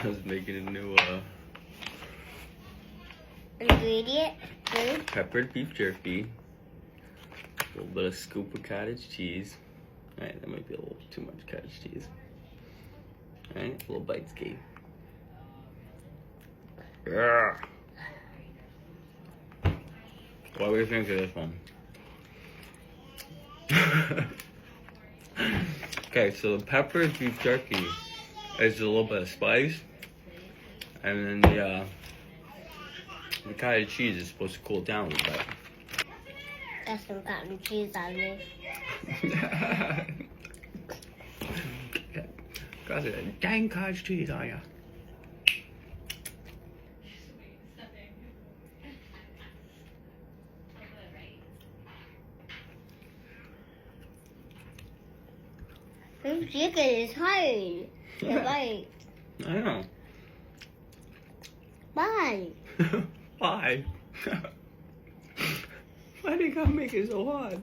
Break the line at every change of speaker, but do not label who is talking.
I was making a new
ingredient. Food.
peppered beef jerky. A little bit of scoop of cottage cheese. Alright, that might be a little too much cottage cheese. Alright, a little bite ski. Yeah. What do you think of this one? Okay, so the peppered beef jerky is a little bit of spice, and then the cottage cheese is supposed to cool it down a little bit.
That's some cotton cheese on me.
Got it. Dang cottage cheese on ya.
This chicken is hard. Bye.
I know.
Bye.
Why? Why do you gotta make it so hard?